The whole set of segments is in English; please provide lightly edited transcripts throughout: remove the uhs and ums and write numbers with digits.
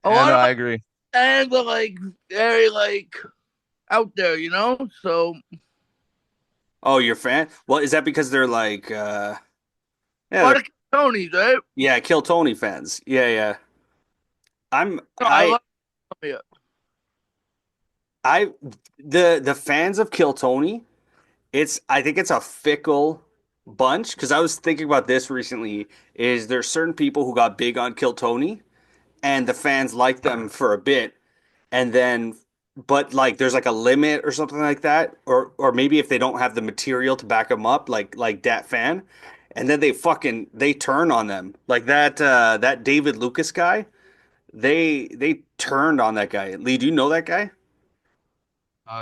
A Yeah, lot no, of I my agree. fans are like very like out there, you know. So Oh, you're a fan? Well, is that because they're like a yeah, lot they're of Tonys, right? yeah, Kill Tony fans. Yeah, yeah. I'm No, I I love it. I the fans of Kill Tony, I think it's a fickle bunch because I was thinking about this recently. Is there certain people who got big on Kill Tony and the fans like them for a bit, and then but like there's like a limit or something like that, or maybe if they don't have the material to back them up, like that fan, and then they turn on them like that David Lucas guy. They turned on that guy. Lee, do you know that guy?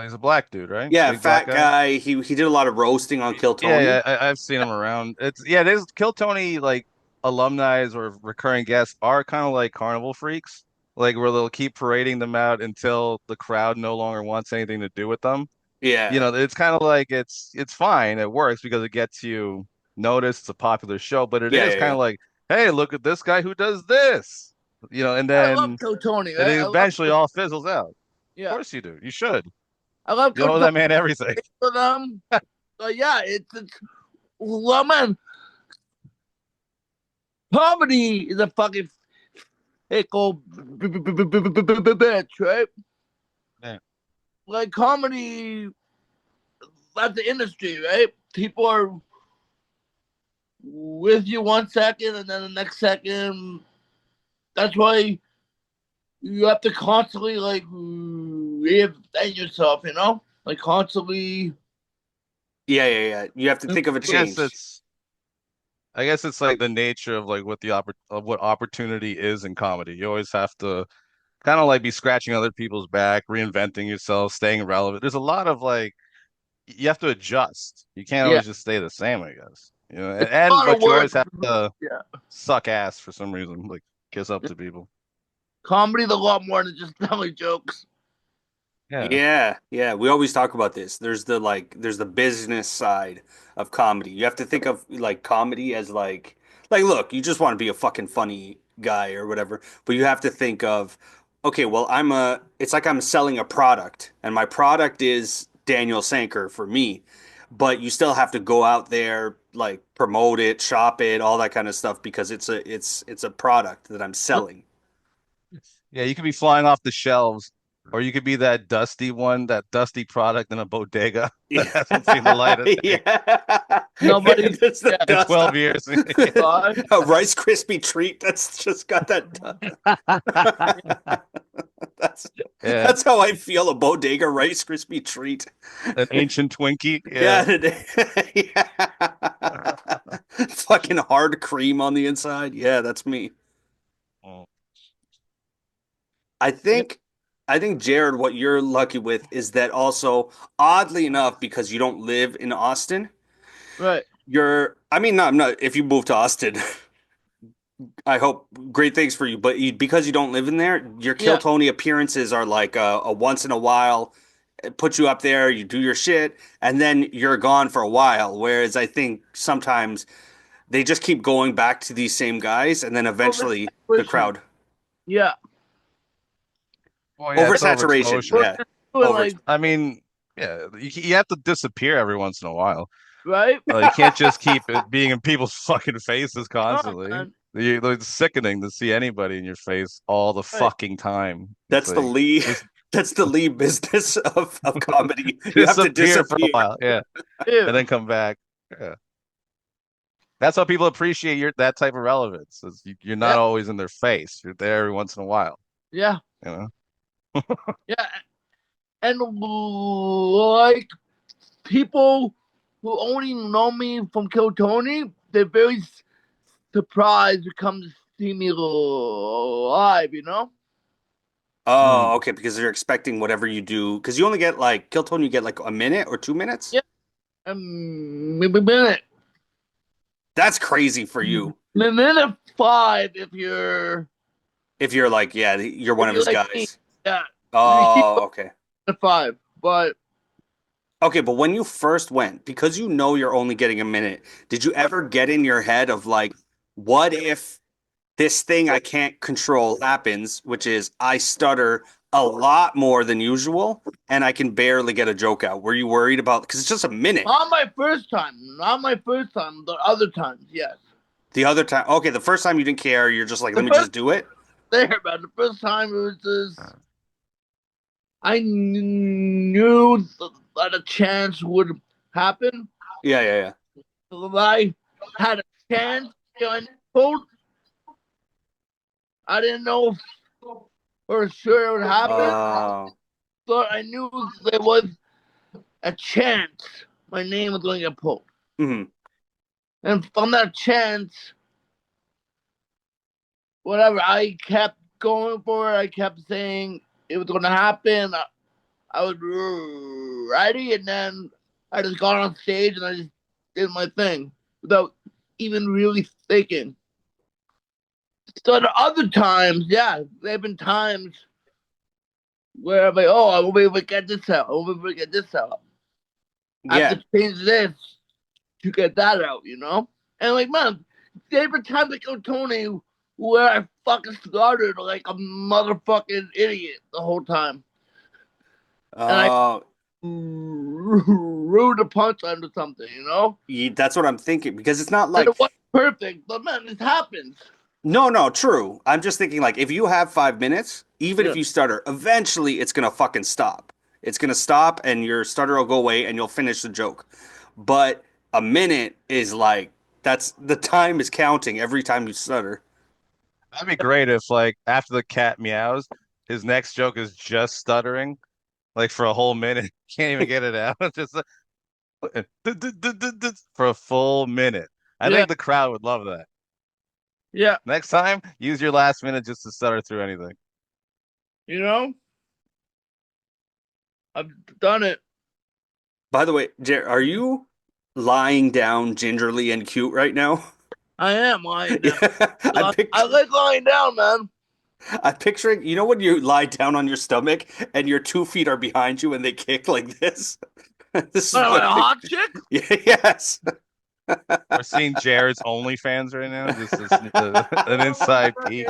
He's a black dude, right? Yeah, Big black fat guy. guy. He did a lot of roasting on Kill Yeah, Tony. yeah, I've seen him around. It's yeah, there's Kill Tony like alumni or recurring guests are kind of like carnival freaks, like where they'll keep parading them out until the crowd no longer wants anything to do with them. You Yeah, know, it's kind of like it's fine. It works because it gets you noticed. It's a popular show, but it yeah, is yeah, kind yeah. of like, hey, look at this guy who does this. You know, and I love then Tony, and right? it I love eventually all fizzles out. Of yeah, course you do. You should. I love You owe Tony that man everything. for them. But yeah, it's well, man, comedy is a fucking fickle bitch, right? Yeah. Like comedy, that's the industry, right? People are with you 1 second, and then the next second. That's why you have to constantly like reinvent yourself, you know, like constantly. Yeah, yeah, yeah. You have to think of a I guess change. it's I guess it's like the nature of like what the of what opportunity is in comedy. You always have to kind of like be scratching other people's back, reinventing yourself, staying relevant. There's a lot of like you have to adjust. You can't Yeah, always just stay the same, I guess. You know, it's a and lot of but you work. always have to Yeah, suck ass for some reason, like kiss up yeah. to people. Comedy's a lot more than just telling jokes. Yeah. Yeah, yeah. We always talk about this. There's the business side of comedy. You have to think of like comedy as like look, you just want to be a fucking funny guy or whatever, but you have to think of okay, well, it's like I'm selling a product and my product is Daniel Sanker for me, but you still have to go out there like promote it, shop it, all that kind of stuff because it's a product that I'm selling. Yeah, you could be flying off the shelves, or you could be that dusty one, that dusty product in a bodega that Yeah. hasn't seen the light of day Yeah. Nobody, That's the yeah, in dust. 12 years. but A Rice Krispie treat that's just got that dust. That's Yeah, that's how I feel a bodega Rice Krispie treat. an ancient Twinkie. Yeah, Yeah. yeah. Fucking hard cream on the inside. Yeah, that's me. Oh, I yeah, think I think Jared, what you're lucky with is that also, oddly enough, because you don't live in Austin, right. I mean, not if you move to Austin, I hope great things for you. But because you don't live in there, your Kill Yeah, Tony appearances are like a once in a while. It puts you up there, you do your shit, and then you're gone for a while. Whereas I think sometimes they just keep going back to these same guys, and then well, this eventually the situation. crowd Yeah, well, yeah, it's oversaturation. overexposure. we're Yeah, doing over. like I mean, yeah, you have to disappear every once in a while. right. You can't just keep it being in people's fucking faces No, constantly. man, It's sickening to see anybody in your face all the right. fucking time. It's That's the like Lee. just That's the Lee business of comedy. You have to disappear for a disappear. while, yeah, Yeah, and then come back. Yeah. That's how people appreciate your that type of relevance. Is you're yeah, not always in their face. You're there every once in a while, yeah, you know? yeah. And like people who only know me from Kill Tony, they're very surprised to come to see me live. You know? Mm. Oh, okay, because they're expecting whatever you do. Because you only get like Kill Tony, you get like a minute or 2 minutes. Yeah. Minute, That's crazy for you. minute five If you're like, yeah, you're if one of you're his like me. guys. Yeah, you keep Oh, okay. minute five, but Okay, but when you first went, because you know you're only getting a minute, did you ever get in your head of like, what if this thing I can't control happens, which is I stutter a lot more than usual, and I can barely get a joke out. Were you worried about? Because it's just a minute. Not my first time. Not my first time. The other times, yes. The other time, okay, the first time you didn't care. You're just like, let me just do it. There, man. The first time it was just, I knew that a chance would happen. Yeah. So I had a chance. I told. I didn't know for sure it would happen, but I knew there was a chance my name was going to get pulled. Mm-hmm. And from that chance, whatever, I kept going for it. I kept saying it was going to happen. I was ready, and then I just got on stage and I just did my thing without even really thinking. So the other times, yeah, there have been times where I'm like, oh, I won't be able to get this out. I won't be able to get this out. I have to change this to get that out, you know? And like, man, there have been times like Tony where I fucking started like a motherfucking idiot the whole time. And I rude a punchline or something, you know? That's what I'm thinking, because it's not like and it wasn't perfect, but man, it happens. No, true. I'm just thinking, like, if you have 5 minutes, even if you stutter, eventually it's gonna fucking stop. It's gonna stop, and your stutter will go away, and you'll finish the joke. But a minute is like the time is counting every time you stutter. That'd be great if, like, after the cat meows, his next joke is just stuttering, like for a whole minute. Can't even get it out. Just for a full minute. I think the crowd would love that. Yeah. Next time, use your last minute just to stutter through anything. You know? I've done it. By the way, Jared, are you lying down gingerly and cute right now? I am lying down. Yeah, I like lying down, man. I'm picturing, you know, when you lie down on your stomach and your 2 feet are behind you and they kick like this? This is what a hot chick? Yeah, yes. We're seeing Jared's OnlyFans right now. This is an inside peek.